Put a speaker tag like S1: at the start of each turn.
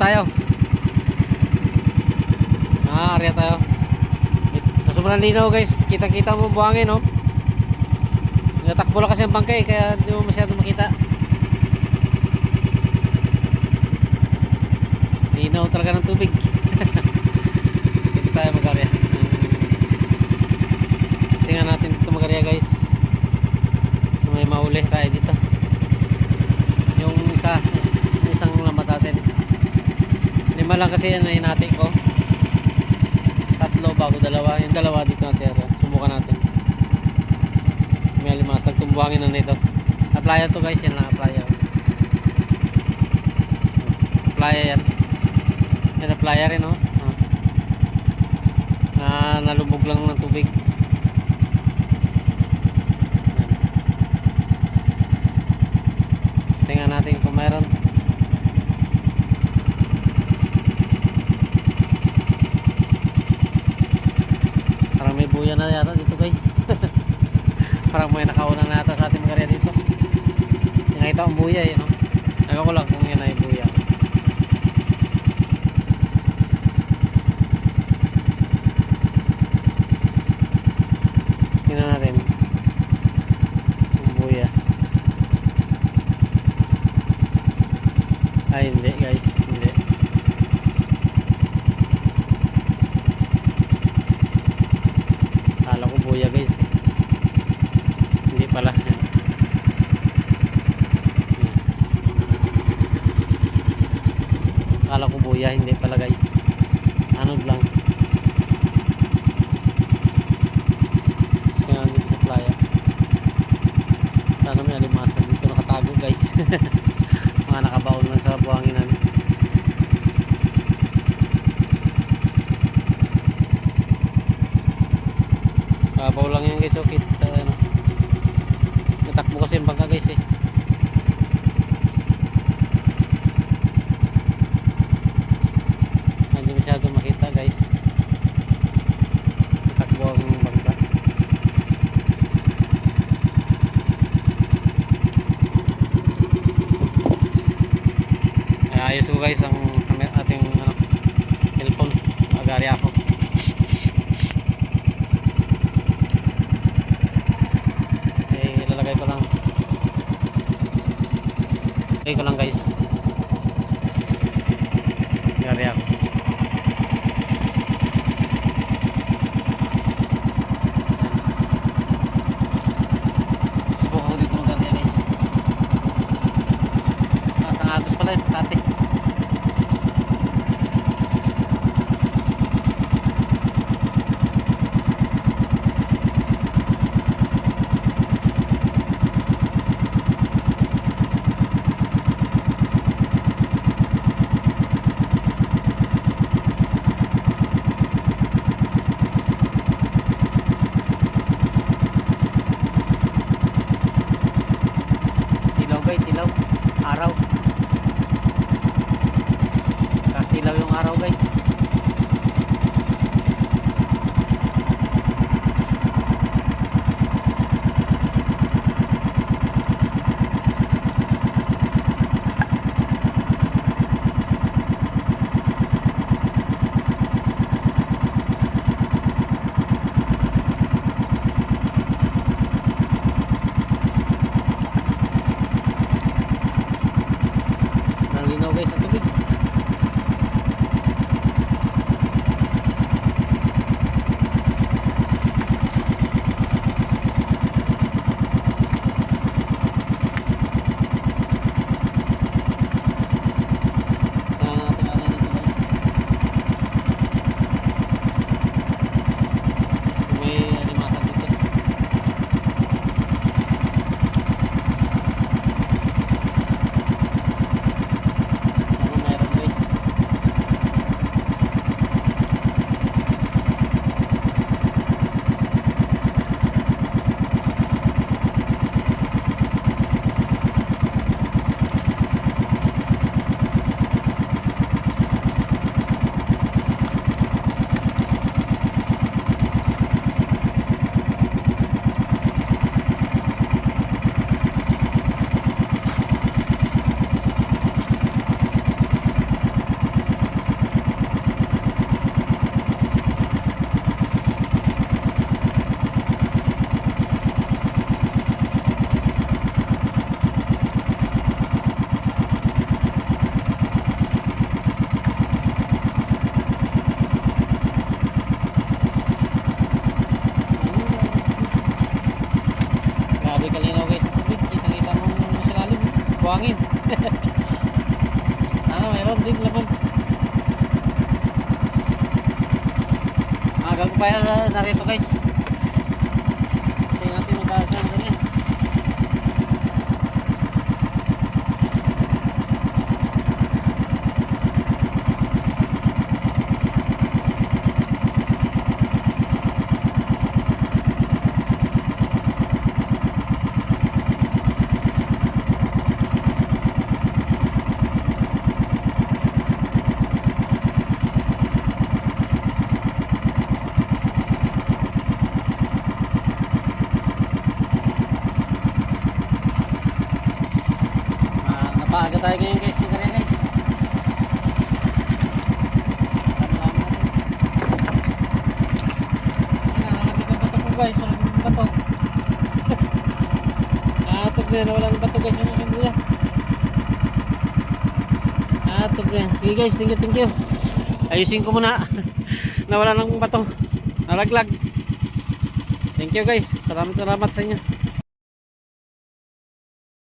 S1: tayo. Area tayo. Sa sobrang linaw guys, kita-kita mo buhangin, no? Natakbo lang kasi ang bangkay, kaya hindi mo masyado makita. Linaw talaga ng tubig. Dito tayo mag-area. Tingnan natin dito mag-area guys. May mauli tayo dito. Yung isang lambat natin. 5 lang kasi yan na hinati ko. 3 bago 2. Yung 2 dito natin. Subukan natin. May alimasag. Tumbuhangin na nito. Aplaya to guys. Yan lang aplaya. Aplaya yan. Yan aplaya rin, oh. Nalubog lang ng tubig. Tingnan natin kung meron. Parang may buya na yata dito guys. Parang may nakauna na yata sa ating mag-area dito. Nakita ang buya yun, no? Nagawa ko lang kung yan ay buya. Tingnan natin ang buya. Ay hindi guys, hindi. Kala ko buya guys. Hindi pala. Kala ko buya, hindi pala guys. Anod lang. Kaya dito sa playa. Sana may alimasan dito nakatago guys. Mga nakabaon lang sa buhangin namin. Kabaw lang yan guys, okay. Natakbo kasi yung bangka guys eh. Hindi masyado makita guys. Natakbo ang bangka. Ayos ko guys ang ating cellphone. Agari ako. Ilalagay ko lang. Lagay ko lang guys. Agari ako. Subukan ko dito mag-agari guys. Sa agos pala yung pati. Silaw guys, silaw. Araw. buhangin. Ano, meron din laman. Magang pa yan narito guys. Tingnan natin magkakaan ganyan. Napaaga tayo ngayon guys, magkari guys. Tama natin. Ayun na, nakatid ang bato ko guys, wala ng bato. Nakatog na, wala ng bato guys, yung aking dula. Nakatog na. Sige guys, thank you. Ayusin ko muna. Nawala ng bato. Nalaglag. Thank you guys. Salamat sa inyo.